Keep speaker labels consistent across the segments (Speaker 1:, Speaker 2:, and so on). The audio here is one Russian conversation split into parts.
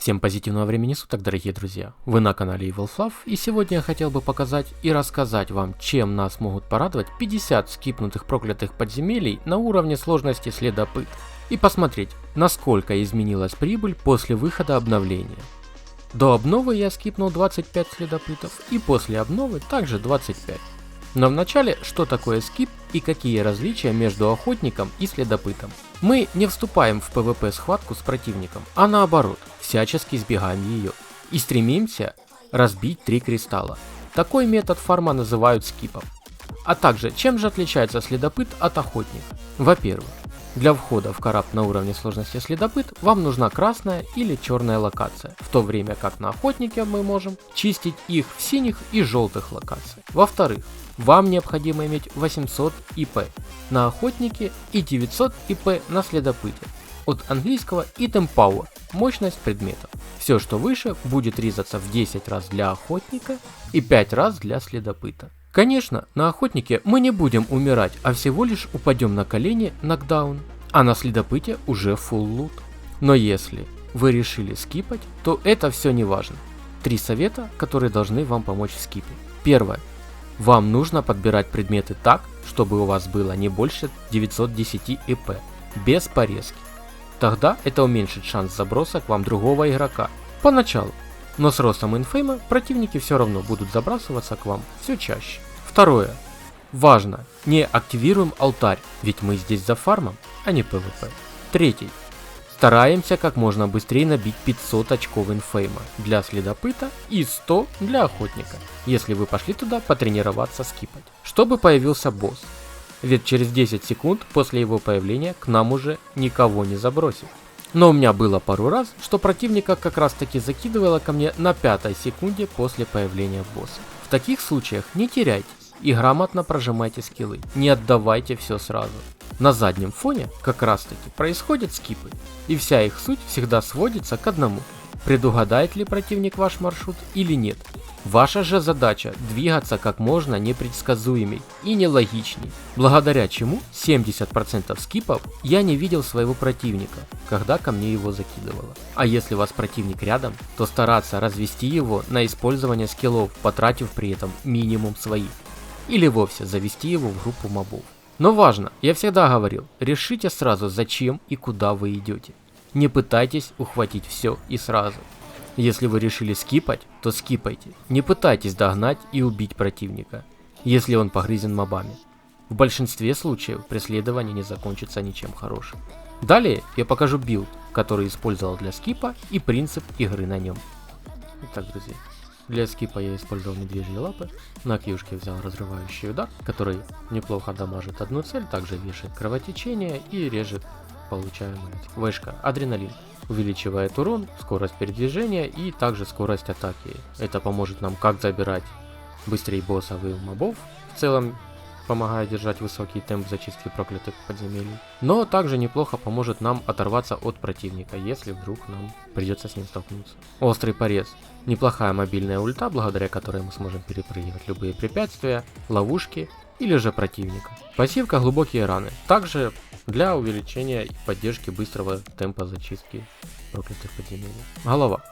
Speaker 1: Всем позитивного времени суток, дорогие друзья! Вы на канале EvilFluff, и сегодня я хотел бы показать и рассказать вам, чем нас могут порадовать 50 скипнутых проклятых подземелий на уровне сложности следопыт, и посмотреть, насколько изменилась прибыль после выхода обновления. До обновы я скипнул 25 следопытов, и после обновы также 25. Но вначале, что такое скип и какие различия между охотником и следопытом. Мы не вступаем в PvP схватку с противником, а наоборот, всячески избегаем ее и стремимся разбить 3 кристалла. Такой метод фарма называют скипом. А также, чем же отличается следопыт от охотника? Во-первых, для входа в кораб на уровне сложности следопыт вам нужна красная или черная локация, в то время как на охотнике мы можем чистить их в синих и желтых локациях. Во-вторых, вам необходимо иметь 800 ИП на охотнике и 900 ИП на следопыте. От английского Item Power – мощность предметов. Все, что выше, будет резаться в 10 раз для охотника и 5 раз для следопыта. Конечно, на охотнике мы не будем умирать, а всего лишь упадем на колени, нокдаун, а на следопыте уже full лут. Но если вы решили скипать, то это все не важно. 3 совета, которые должны вам помочь в скипе. Первое. Вам нужно подбирать предметы так, чтобы у вас было не больше 910 ИП, без порезки. Тогда это уменьшит шанс заброса к вам другого игрока. Поначалу. Но с ростом инфейма противники все равно будут забрасываться к вам все чаще. Второе. Важно, не активируем алтарь, ведь мы здесь за фармом, а не PvP. Третий. Стараемся как можно быстрее набить 500 очков инфейма для следопыта и 100 для охотника, если вы пошли туда потренироваться скипать, чтобы появился босс. Ведь через 10 секунд после его появления к нам уже никого не забросит. Но у меня было пару раз, что противника как раз таки закидывало ко мне на 5-й секунде после появления босса. В таких случаях не теряйтесь и грамотно прожимайте скиллы, не отдавайте все сразу. На заднем фоне как раз таки происходят скипы, и вся их суть всегда сводится к одному: предугадает ли противник ваш маршрут или нет. Ваша же задача двигаться как можно непредсказуемей и нелогичней, благодаря чему 70% скипов я не видел своего противника, когда ко мне его закидывало. А если у вас противник рядом, то стараться развести его на использование скиллов, потратив при этом минимум своих. Или вовсе завести его в группу мобов. Но важно, я всегда говорил, решите сразу, зачем и куда вы идете. Не пытайтесь ухватить все и сразу. Если вы решили скипать, то скипайте. Не пытайтесь догнать и убить противника, если он погрызен мобами. В большинстве случаев преследование не закончится ничем хорошим. Далее я покажу билд, который использовал для скипа, и принцип игры на нем. Итак, друзья, для скипа я использовал медвежьи лапы. На кьюшке взял разрывающий удар, который неплохо дамажит одну цель, также вешает кровотечение и режет получаемую вышка. Адреналин увеличивает урон, скорость передвижения и также скорость атаки. Это поможет нам как забирать быстрее боссов и мобов, в целом помогая держать высокий темп зачистки проклятых подземелий. Но также неплохо поможет нам оторваться от противника, если вдруг нам придется с ним столкнуться. Острый порез. Неплохая мобильная ульта, благодаря которой мы сможем перепрыгивать любые препятствия, ловушки или же противника. Пассивка глубокие раны. Также для увеличения и поддержки быстрого темпа зачистки проклятых подземелий. Голова.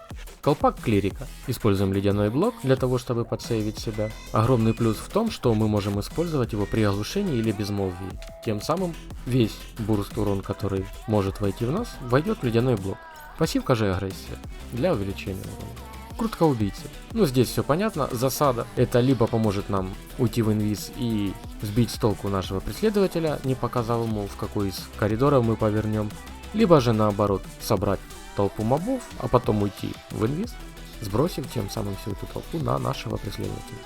Speaker 1: Колпак клирика. Используем ледяной блок для того, чтобы подсейвить себя. Огромный плюс в том, что мы можем использовать его при оглушении или безмолвии. Тем самым весь бурст урон, который может войти в нас, войдет в ледяной блок. Пассивка же агрессия. Для увеличения урона. Крутка убийцы. Ну, здесь все понятно. Засада. Это либо поможет нам уйти в инвиз и сбить с толку нашего преследователя, не показав ему, в какой из коридоров мы повернем. Либо же наоборот, собрать толпу мобов, а потом уйти в инвиз, сбросив тем самым всю эту толпу на нашего преследователя.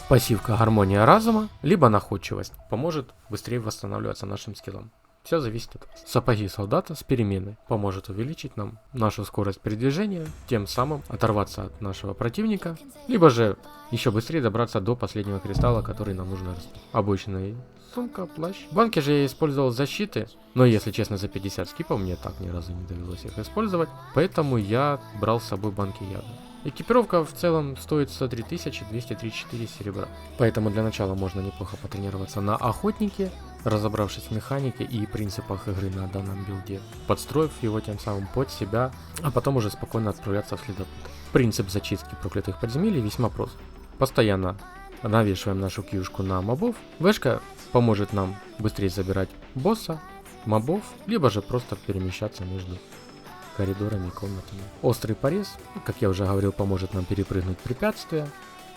Speaker 1: Пассивка гармония разума, либо находчивость. Поможет быстрее восстанавливаться нашим скиллам. Все зависит от вас. Сапоги солдата с переменной поможет увеличить нам нашу скорость передвижения, тем самым оторваться от нашего противника, либо же еще быстрее добраться до последнего кристалла, который нам нужно распить. Обычная сумка, плащ. В банке же я использовал защиты, но если честно, за 50 скипов мне так ни разу не довелось их использовать, поэтому я брал с собой банки яда. Экипировка в целом стоит 103 234 серебра. Поэтому для начала можно неплохо потренироваться на охотнике, разобравшись в механике и принципах игры на данном билде, подстроив его тем самым под себя, а потом уже спокойно отправляться в следопыт. Принцип зачистки проклятых подземелий весьма прост. Постоянно навешиваем нашу кьюшку на мобов, вешка поможет нам быстрее забирать босса, мобов, либо же просто перемещаться между коридорами и комнатами. Острый порез, как я уже говорил, поможет нам перепрыгнуть препятствия,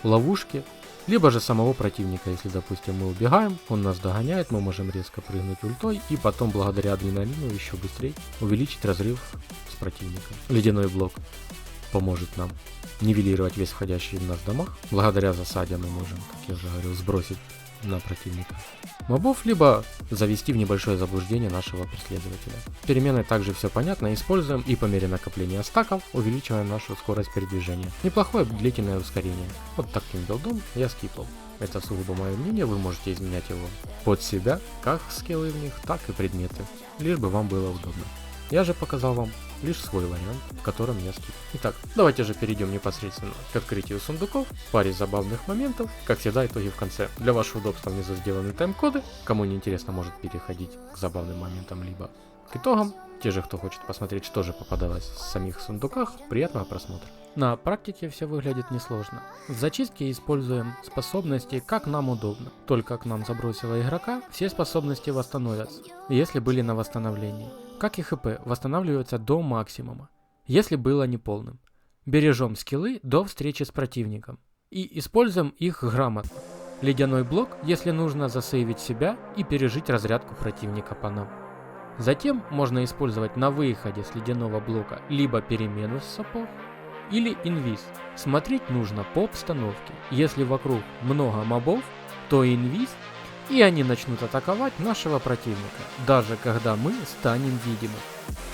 Speaker 1: ловушки, либо же самого противника. Если, допустим, мы убегаем, он нас догоняет, мы можем резко прыгнуть ультой и потом благодаря адреналину еще быстрее увеличить разрыв с противником. Ледяной блок поможет нам нивелировать весь входящий в нас дамаг. Благодаря засаде мы можем, как я уже говорил, сбросить на противника мобов, либо завести в небольшое заблуждение нашего преследователя. Переменной также все понятно, используем и по мере накопления стаков увеличиваем нашу скорость передвижения. Неплохое длительное ускорение. Вот таким билдом я скипал. Это сугубо мое мнение, вы можете изменять его под себя, как скиллы в них, так и предметы, лишь бы вам было удобно. Я же показал вам лишь свой вариант, в котором я скип. Итак, давайте же перейдем непосредственно к открытию сундуков, паре забавных моментов, как всегда итоги в конце. Для вашего удобства внизу сделаны тайм-коды, кому не интересно может переходить к забавным моментам, либо к итогам. Те же, кто хочет посмотреть, что же попадалось в самих сундуках, приятного просмотра. На практике все выглядит несложно. В зачистке используем способности как нам удобно. Только к нам забросило игрока, все способности восстановятся, если были на восстановлении. Как и ХП, восстанавливаются до максимума, если было неполным. Бережем скиллы до встречи с противником и используем их грамотно. Ледяной блок, если нужно засейвить себя и пережить разрядку противника по нам. Затем можно использовать на выходе с ледяного блока либо перемену с сапог, или инвиз. Смотреть нужно по обстановке. Если вокруг много мобов, то инвиз, и они начнут атаковать нашего противника, даже когда мы станем видимы.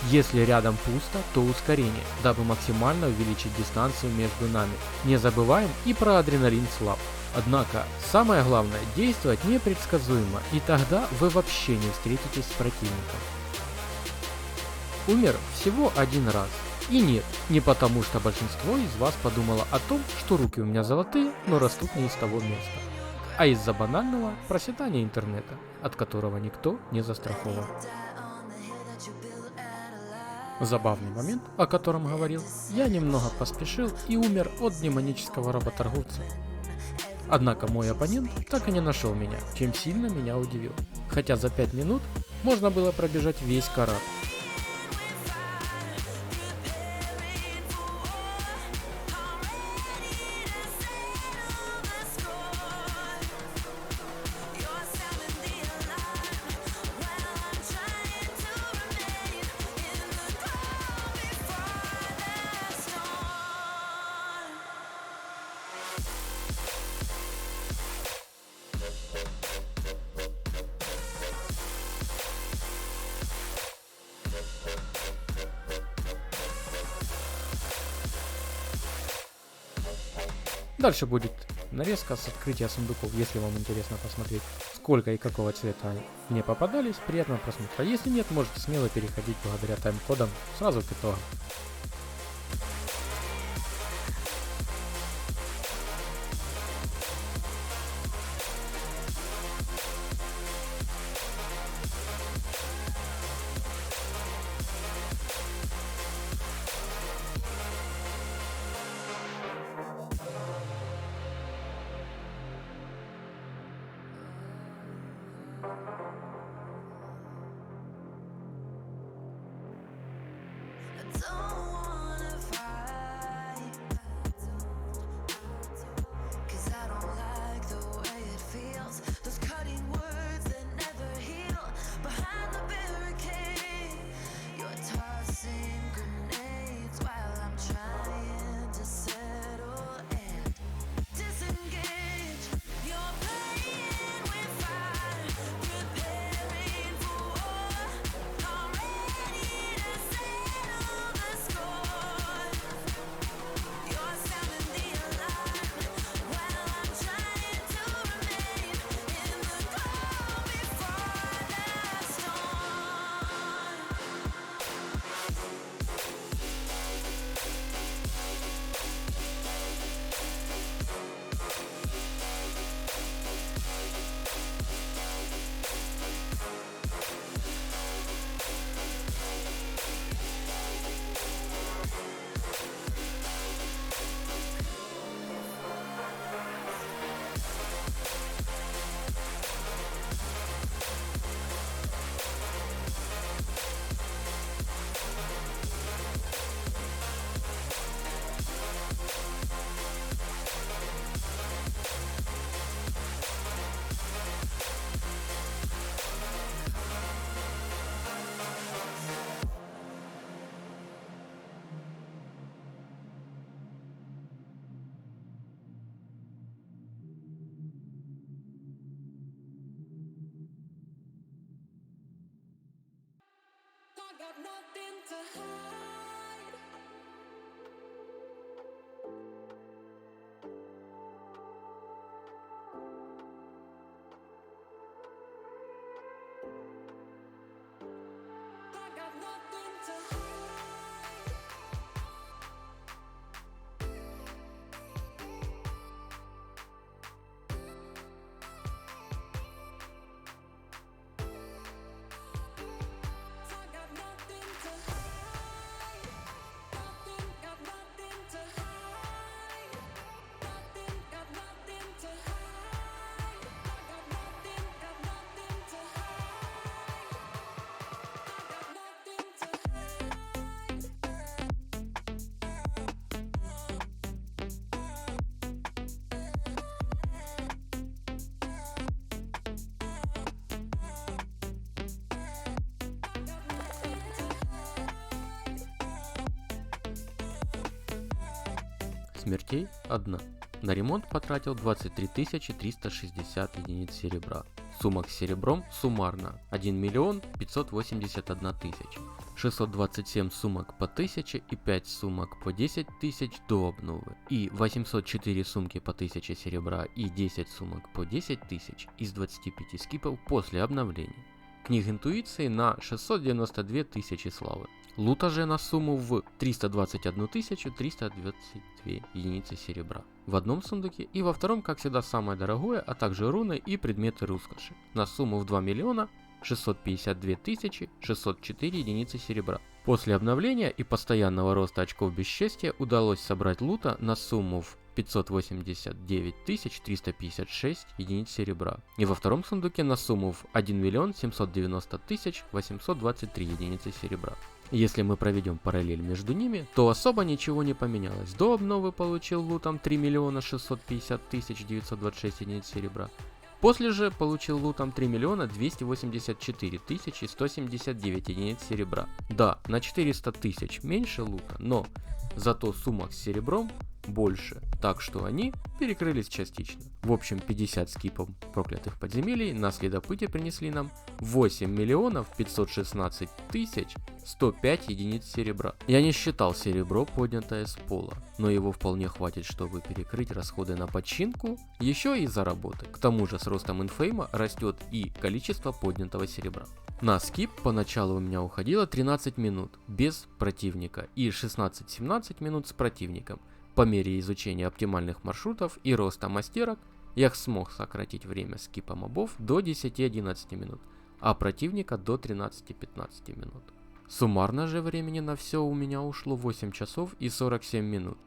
Speaker 1: Если рядом пусто, то ускорение, дабы максимально увеличить дистанцию между нами. Не забываем и про адреналин слаб. Однако, самое главное, действовать непредсказуемо, и тогда вы вообще не встретитесь с противником. Умер всего один раз. И нет, не потому что большинство из вас подумало о том, что руки у меня золотые, но растут не из того места, а из-за банального проседания интернета, от которого никто не застрахован. Забавный момент, о котором говорил, я немного поспешил и умер от демонического работорговца. Однако мой оппонент так и не нашел меня, чем сильно меня удивил. Хотя за 5 минут можно было пробежать весь корабль. Дальше будет нарезка с открытия сундуков, если вам интересно посмотреть, сколько и какого цвета мне попадались, приятного просмотра. Если нет, можете смело переходить благодаря тайм-кодам сразу к итогам.
Speaker 2: Don't
Speaker 1: Смертей 1. На ремонт потратил 23 360 единиц серебра. Сумок с серебром суммарно 1 миллион 581 тысяч. 627 сумок по 1000 и 5 сумок по 10 тысяч до обновы. И 804 сумки по 1000 серебра и 10 сумок по 10 тысяч из 25 скипов после обновления. Книг интуиции на 692 тысячи славы. Лута же на сумму в 321 322 единицы серебра в одном сундуке, и во втором, как всегда, самое дорогое, а также руны и предметы роскоши на сумму в 2 миллиона 652 604 единицы серебра. После обновления и постоянного роста очков бесчестия удалось собрать лута на сумму в 589 356 единиц серебра. И во втором сундуке на сумму в 1 миллион 790 823 единицы серебра. Если мы проведем параллель между ними, то особо ничего не поменялось. До обновы получил лутом 3 миллиона 650 926 единиц серебра. После же получил лутом 3 миллиона 284 179 единиц серебра. Да, на 400 тысяч меньше лута, но зато сумок с серебром больше, так что они перекрылись частично. В общем, 50 скипов проклятых подземелий на следопыте принесли нам 8 миллионов 516 105 единиц серебра. Я не считал серебро, поднятое с пола, но его вполне хватит, чтобы перекрыть расходы на починку, еще и за работы. К тому же с ростом инфейма растет и количество поднятого серебра. На скип поначалу у меня уходило 13 минут без противника и 16-17 минут с противником. По мере изучения оптимальных маршрутов и роста мастерок, я смог сократить время скипа мобов до 10-11 минут, а противника до 13-15 минут. Суммарно же времени на все у меня ушло 8 часов и 47 минут.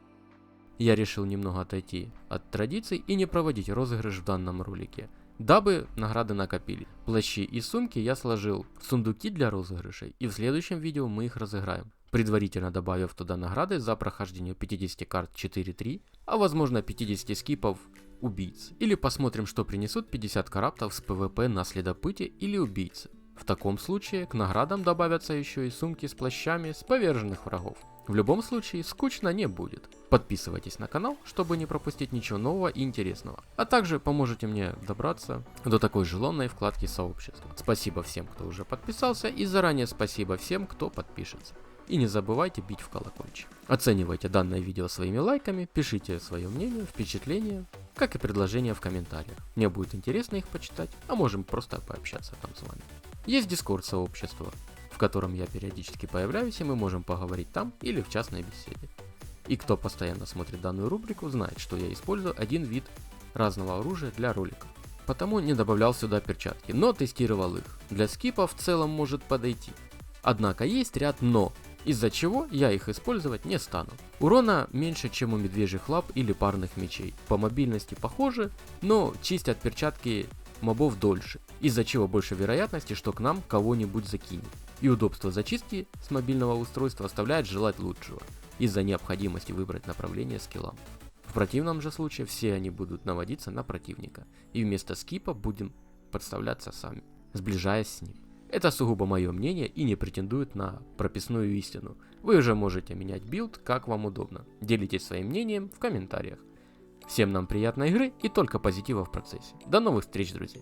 Speaker 1: Я решил немного отойти от традиций и не проводить розыгрыш в данном ролике, дабы награды накопили. Плащи и сумки я сложил в сундуки для розыгрышей, и в следующем видео мы их разыграем, предварительно добавив туда награды за прохождение 50 карт 4-3, а возможно 50 скипов убийц. Или посмотрим, что принесут 50 караптов с ПВП на следопыте или убийце. В таком случае к наградам добавятся еще и сумки с плащами с поверженных врагов. В любом случае скучно не будет. Подписывайтесь на канал, чтобы не пропустить ничего нового и интересного. А также поможете мне добраться до такой желанной вкладки сообщества. Спасибо всем, кто уже подписался, и заранее спасибо всем, кто подпишется. И не забывайте бить в колокольчик. Оценивайте данное видео своими лайками, пишите свое мнение, впечатления, как и предложения в комментариях. Мне будет интересно их почитать, а можем просто пообщаться там с вами. Есть Discord сообщество, в котором я периодически появляюсь, и мы можем поговорить там или в частной беседе. И кто постоянно смотрит данную рубрику, знает, что я использую один вид разного оружия для роликов. Потому не добавлял сюда перчатки, но тестировал их. Для скипа в целом может подойти. Однако есть ряд «но», из-за чего я их использовать не стану. Урона меньше, чем у медвежьих лап или парных мечей. По мобильности похоже, но чистят перчатки мобов дольше, из-за чего больше вероятности, что к нам кого-нибудь закинет. И удобство зачистки с мобильного устройства оставляет желать лучшего, из-за необходимости выбрать направление скиллам. В противном же случае все они будут наводиться на противника, и вместо скипа будем подставляться сами, сближаясь с ним. Это сугубо мое мнение и не претендует на прописную истину. Вы уже можете менять билд, как вам удобно. Делитесь своим мнением в комментариях. Всем нам приятной игры и только позитива в процессе. До новых встреч, друзья!